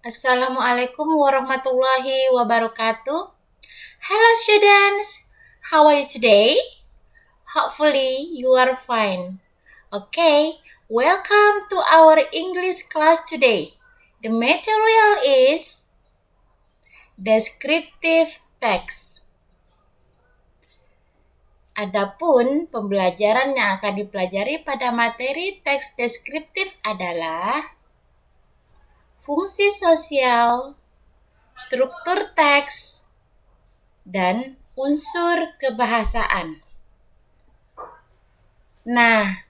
Assalamualaikum warahmatullahi wabarakatuh. Hello students, how are you today? Hopefully you are fine. Okay, welcome to our English class today. The material is descriptive text. Adapun pembelajaran yang akan dipelajari pada materi teks deskriptif adalah fungsi sosial, struktur teks, dan unsur kebahasaan. Nah,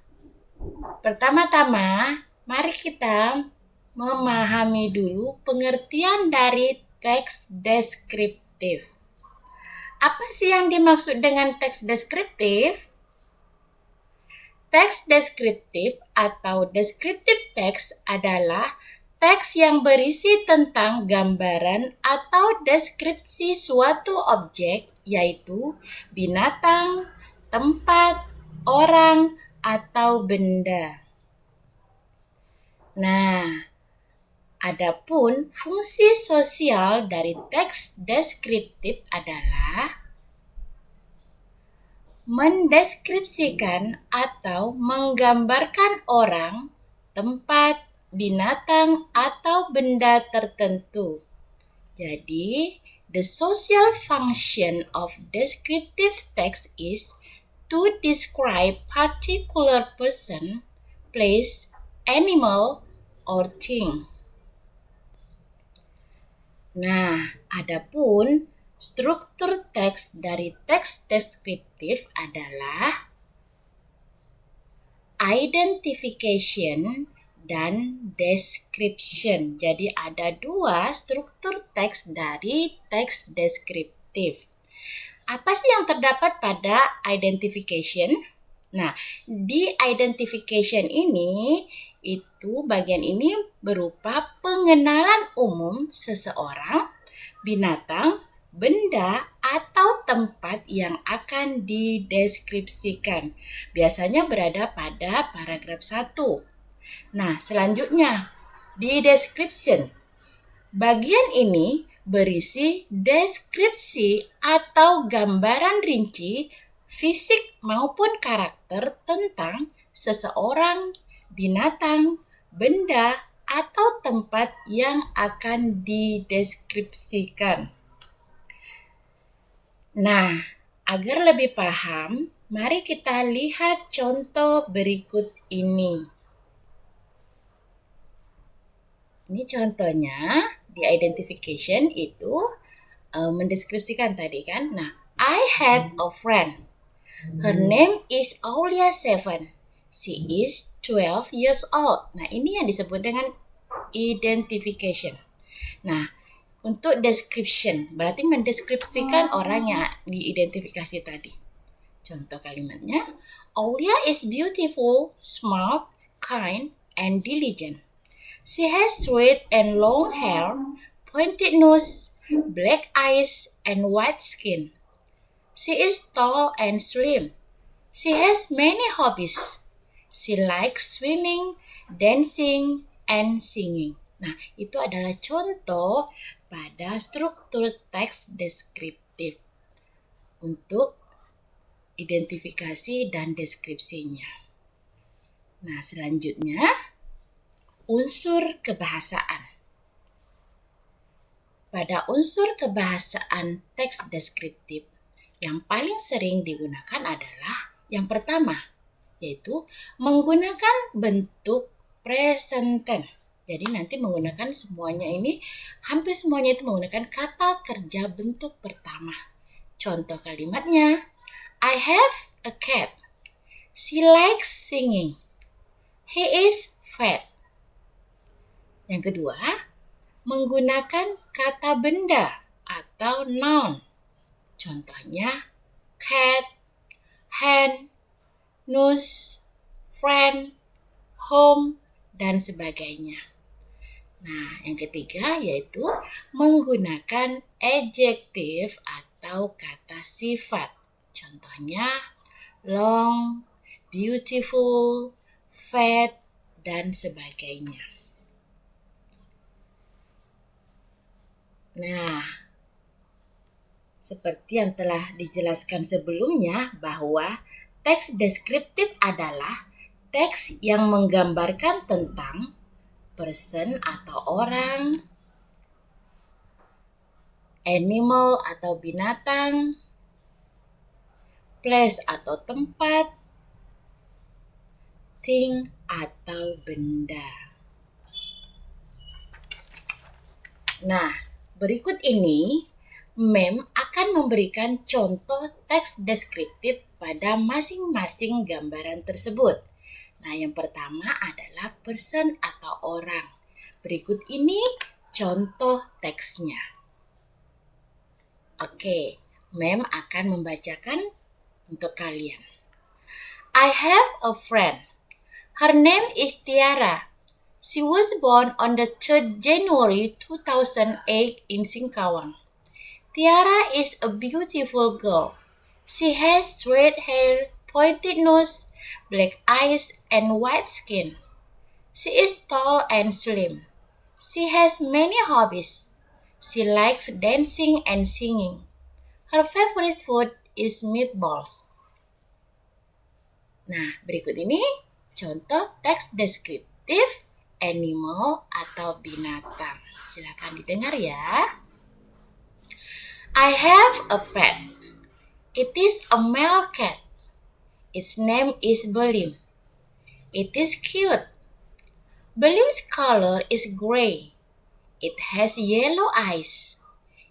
pertama-tama mari kita memahami dulu pengertian dari teks deskriptif. Apa sih yang dimaksud dengan teks deskriptif? Teks deskriptif atau deskriptif teks adalah teks yang berisi tentang gambaran atau deskripsi suatu objek, yaitu binatang, tempat, orang, atau benda. Nah, adapun fungsi sosial dari teks deskriptif adalah mendeskripsikan atau menggambarkan orang, tempat, binatang, atau benda tertentu. Jadi, the social function of descriptive text is to describe particular person, place, animal, or thing. Nah, adapun struktur teks dari teks deskriptif adalah identification dan description. Jadi ada dua struktur teks dari teks deskriptif. Apa sih yang terdapat pada identification? Nah, di identification ini, itu bagian ini berupa pengenalan umum seseorang, binatang, benda, atau tempat yang akan dideskripsikan. Biasanya berada pada paragraf 1. Nah, selanjutnya, di description. Bagian ini berisi deskripsi atau gambaran rinci fisik maupun karakter tentang seseorang, binatang, benda, atau tempat yang akan dideskripsikan. Nah, agar lebih paham, mari kita lihat contoh berikut ini. Ini contohnya di identification itu mendeskripsikan tadi kan. Nah, I have a friend. Her name is Aulia 7. She is 12 years old. Nah, ini yang disebut dengan identification. Nah, untuk description berarti mendeskripsikan orang yang diidentifikasi tadi. Contoh kalimatnya, Aulia is beautiful, smart, kind, and diligent. She has straight and long hair, pointed nose, black eyes, and white skin. She is tall and slim. She has many hobbies. She likes swimming, dancing, and singing. Nah, itu adalah contoh pada struktur teks deskriptif untuk identifikasi dan deskripsinya. Nah, selanjutnya unsur kebahasaan. Pada unsur kebahasaan teks deskriptif, yang paling sering digunakan adalah yang pertama, yaitu menggunakan bentuk present tense. Jadi nanti menggunakan semuanya ini, hampir semuanya itu menggunakan kata kerja bentuk pertama. Contoh kalimatnya, I have a cat. She likes singing. He is fat. Yang kedua, menggunakan kata benda atau noun. Contohnya, cat, hand, nose, friend, home, dan sebagainya. Nah, yang ketiga yaitu menggunakan adjektif atau kata sifat. Contohnya, long, beautiful, fat, dan sebagainya. Nah, seperti yang telah dijelaskan sebelumnya bahwa teks deskriptif adalah teks yang menggambarkan tentang person atau orang, animal atau binatang, place atau tempat, thing atau benda. Nah, berikut ini Mem akan memberikan contoh teks deskriptif pada masing-masing gambaran tersebut. Nah, yang pertama adalah person atau orang. Berikut ini contoh teksnya. Oke, Mem akan membacakan untuk kalian. I have a friend. Her name is Tiara. She was born on the 3rd January 2008 in Singkawang. Tiara is a beautiful girl. She has straight hair, pointed nose, black eyes, and white skin. She is tall and slim. She has many hobbies. She likes dancing and singing. Her favorite food is meatballs. Nah, berikut ini contoh teks deskriptif animal atau binatang. Silakan didengar ya. I have a pet. It is a male cat. Its name is Belim. It is cute. Belim's color is gray. It has yellow eyes.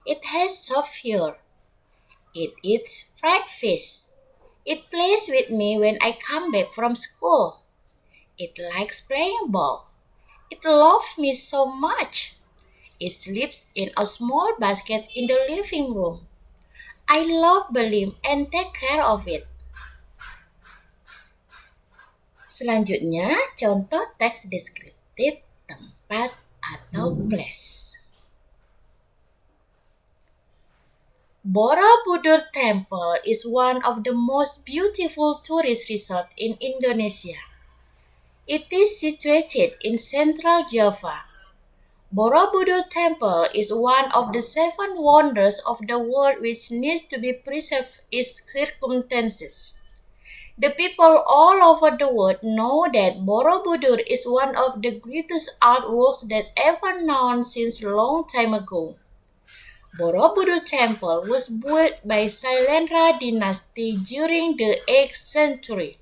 It has soft fur. It eats fried fish. It plays with me when I come back from school. It likes playing ball. It loves me so much. It sleeps in a small basket in the living room. I love Belim and take care of it. Selanjutnya, contoh teks deskriptif tempat atau place. Borobudur Temple is one of the most beautiful tourist resorts in Indonesia. It is situated in central Java. Borobudur Temple is one of the 7 wonders of the world which needs to be preserved its circumstances. The people all over the world know that Borobudur is one of the greatest artworks that ever known since a long time ago. Borobudur Temple was built by Sailendra dynasty during the 8th century.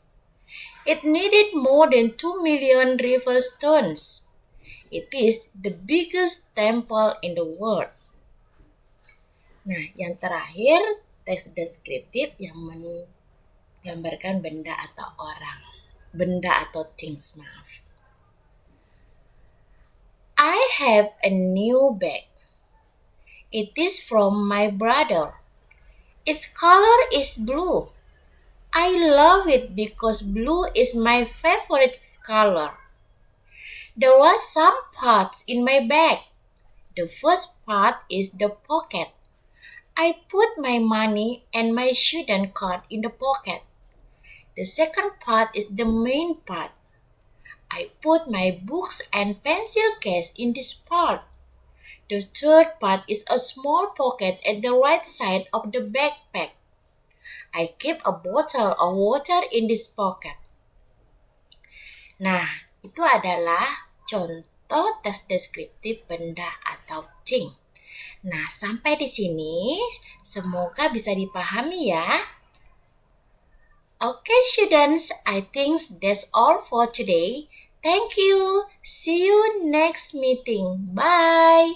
It needed more than 2 million river stones. It is the biggest temple in the world. Nah, yang terakhir, teks deskriptif yang menggambarkan benda atau orang. Benda atau things, maaf. I have a new bag. It is from my brother. Its color is blue. I love it because blue is my favorite color. There was some parts in my bag. The first part is the pocket. I put my money and my student card in the pocket. The second part is the main part. I put my books and pencil case in this part. The third part is a small pocket at the right side of the backpack. I keep a bottle of water in this pocket. Nah, itu adalah contoh teks deskriptif benda atau thing. Nah, sampai di sini semoga bisa dipahami ya. Okay, students, I think that's all for today. Thank you. See you next meeting. Bye.